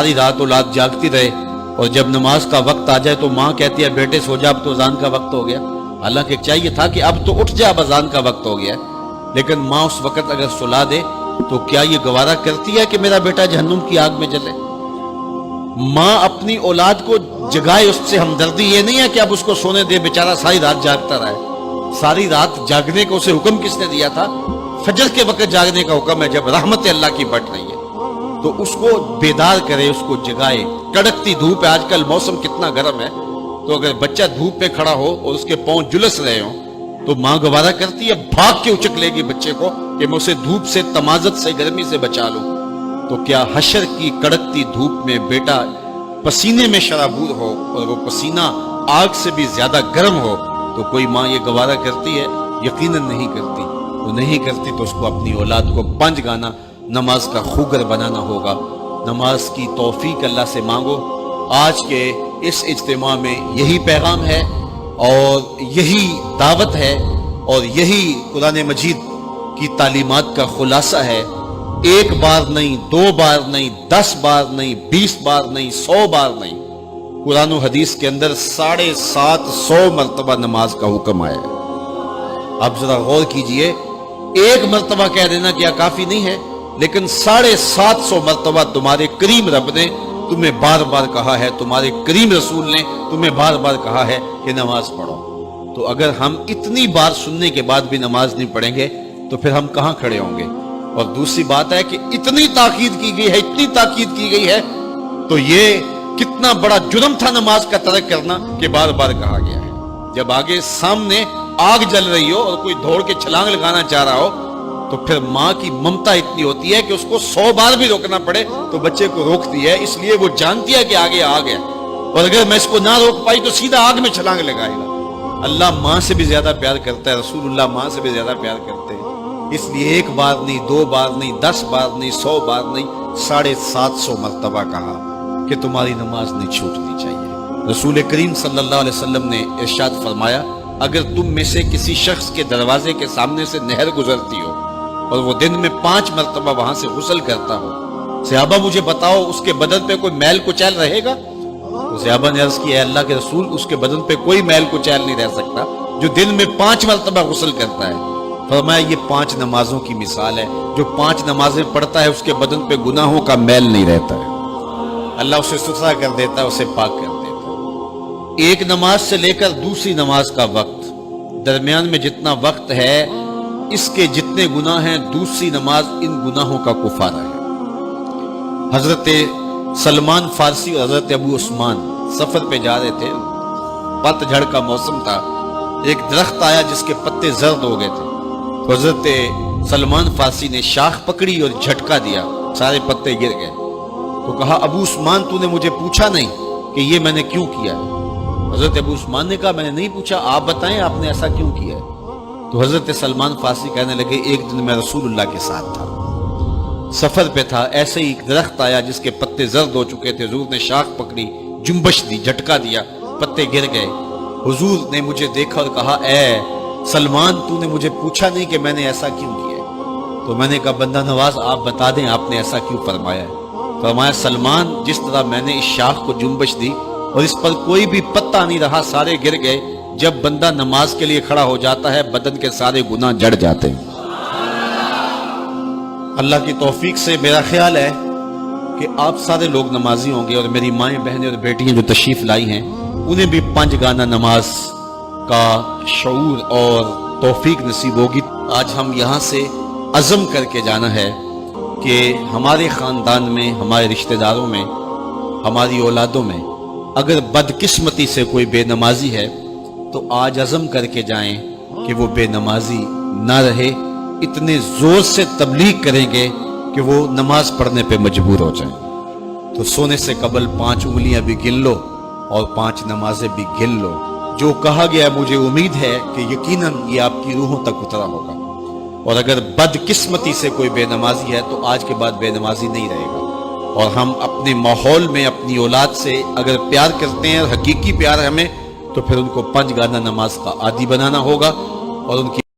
सारी रात औलाद जागती रहे और जब नमाज का वक्त आ जाए तो माँ कहती है बेटे सो जा, अब तो अजान का वक्त हो गया। हालांकि चाहिए था कि अब तो उठ जा, अब अजान का वक्त हो गया है। लेकिन माँ उस वक्त अगर सुला दे तो क्या ये गवारा करती है कि मेरा बेटा जहन्नुम की आग में जले? माँ अपनी औलाद को जगाए, उससे हमदर्दी ये नहीं है कि अब उसको सोने दे, बेचारा सारी रात जागता रहे। सारी रात जागने को उसे हुक्म किसने दिया था? फजर के वक्त जागने का हुक्म है, जब रहमत अल्लाह की बढ़ रही है। तो उसको बेदार करे, उसको जगाए। कड़कती धूप है, आजकल मौसम कितना गर्म है, तो अगर बच्चा धूप पे खड़ा हो और उसके पांव जुलस रहे हो तो माँ गवारा करती है, भाग के उचक लेगी बच्चे को कि मैं उसे धूप से, तमाजत से, गर्मी से बचा लूं। तो क्या हशर की कड़कती धूप में बेटा पसीने में शराबूर हो और वो पसीना आग से भी ज्यादा गर्म हो तो कोई माँ ये गवारा करती है? यकीनन नहीं करती। तो नहीं करती तो उसको अपनी औलाद को 5 गाना नमाज का खूगर बनाना होगा। नमाज की तौफीक अल्लाह से मांगो। आज के इस इज्तिमा में यही पैगाम है और यही दावत है और यही कुरान मजीद की तालीमात का खुलासा है। 1 बार नहीं, 2 बार नहीं, 10 बार नहीं, 20 बार नहीं, 100 बार नहीं, कुरान और हदीस के अंदर 750 मरतबा नमाज का हुक्म आया है। आप जरा गौर कीजिए, 1 मरतबा कह देना क्या काफी नहीं है? लेकिन 750 मरतबा तुम्हारे करीम रब ने तुम्हें बार बार कहा है, तुम्हारे करीम रसूल ने तुम्हें बार बार कहा है कि नमाज पढ़ो। तो अगर हम इतनी बार सुनने के बाद भी नमाज नहीं पढ़ेंगे तो फिर हम कहां खड़े होंगे? और दूसरी बात है कि इतनी ताकीद की गई है, इतनी ताकीद की गई है, तो ये कितना बड़ा जुर्म था नमाज का तर्क करना कि बार बार कहा गया है। जब आगे सामने आग जल रही हो और कोई दौड़ के छलांग लगाना चाह रहा हो तो फिर माँ की ममता इतनी होती है कि उसको 100 बार भी रोकना पड़े तो बच्चे को रोकती है, इसलिए वो जानती है कि आगे आग है और अगर मैं इसको ना रोक पाई तो सीधा आग में छलांग लगाएगा। अल्लाह माँ से भी ज्यादा प्यार करता है, रसूलुल्लाह माँ से भी ज्यादा प्यार करते हैं। इसलिए 1 बार नहीं, 2 बार नहीं, 10 बार नहीं, 100 बार नहीं, 750 मरतबा कहा कि तुम्हारी नमाज नहीं छूटनी चाहिए। रसूल करीम सल्लल्लाहु अलैहि वसल्लम ने इरशाद फरमाया, अगर तुम में से किसी शख्स के दरवाजे के सामने से नहर गुजरती हो और वो दिन में 5 मरतबा वहां से गुस्ल करता हो, सहाबा मुझे बताओ उसके बदन पे कोई मैल कुचैल रहेगा? तो सहाबा ने अर्ज किया, अल्लाह के रसूल, उसके बदन पे कोई मैल कुचैल नहीं रह सकता जो दिन में 5 मरतबा गुस्ल करता है। फरमाया ये 5 नमाजों की मिसाल है, जो 5 नमाजें पढ़ता है उसके बदन पे गुनाहों का मैल नहीं रहता है, अल्लाह उसे सुथरा कर देता है, उसे पाक कर देता है। एक नमाज से लेकर दूसरी नमाज का वक्त, दरमियान में जितना वक्त है इसके जितने गुनाह हैं, दूसरी नमाज इन गुनाहों का कुफारा है। हजरत सलमान फारसी और हजरत अबू उस्मान सफर पे जा रहे थे, पतझड़ का मौसम था, एक दरख्त आया जिसके पत्ते जर्द हो गए थे। तो हजरत सलमान फारसी ने शाख पकड़ी और झटका दिया, सारे पत्ते गिर गए। तो कहा, अबू उस्मान तूने मुझे पूछा नहीं कि ये मैंने क्यों किया है? हजरत अबू उस्मान ने कहा, मैंने नहीं पूछा, आप बताएं आपने ऐसा क्यों किया है? तो हजरत सलमान फारसी कहने लगे, एक दिन मैं रसूलुल्लाह के साथ था, सफर पे था, ऐसे ही एक दरख्त आया जिसके पत्ते जर्द हो चुके थे, हुजूर ने शाख पकड़ी, जुम्बश दी, झटका दिया, पत्ते गिर गए। हुजूर ने मुझे देखा और कहा, ए सलमान तूने मुझे पूछा नहीं कि मैंने ऐसा क्यों किया? तो मैंने कहा, बंदा नवाज आप बता दें आपने ऐसा क्यों फरमाया है? फरमाया, सलमान जिस तरह मैंने इस शाख को जुम्बश दी और इस पर कोई भी पत्ता नहीं रहा, सारे गिर गए, जब बंदा नमाज के लिए खड़ा हो जाता है बदन के सारे गुनाह जड़ जाते हैं। अल्लाह की तौफीक से मेरा ख्याल है कि आप सारे लोग नमाजी होंगे और मेरी माएँ, बहनें और बेटियां जो तशरीफ लाई हैं उन्हें भी 5 गाना नमाज का शऊर और तौफीक नसीब होगी। आज हम यहाँ से अज़म करके जाना है कि हमारे ख़ानदान में, हमारे रिश्तेदारों में, हमारी औलादों में अगर बदकिस्मती से कोई बेनमाजी है तो आज अज़म करके जाएं कि वो बेनमाजी ना रहे। इतने ज़ोर से तबलीग करेंगे कि वो नमाज पढ़ने पे मजबूर हो जाएं। तो सोने से कबल 5 उंगलियां भी गिन लो और 5 नमाजें भी गिन लो। जो कहा गया मुझे उम्मीद है कि यकीनन ये आपकी रूहों तक उतरा होगा। और अगर बदकिस्मती से कोई बेनमाजी है तो आज के बाद बेनमाजी नहीं रहेगा। और हम अपने माहौल में अपनी औलाद से अगर प्यार करते हैं, हकीकी प्यार हमें, तो फिर उनको 5 गाना नमाज का आदी बनाना होगा और उनकी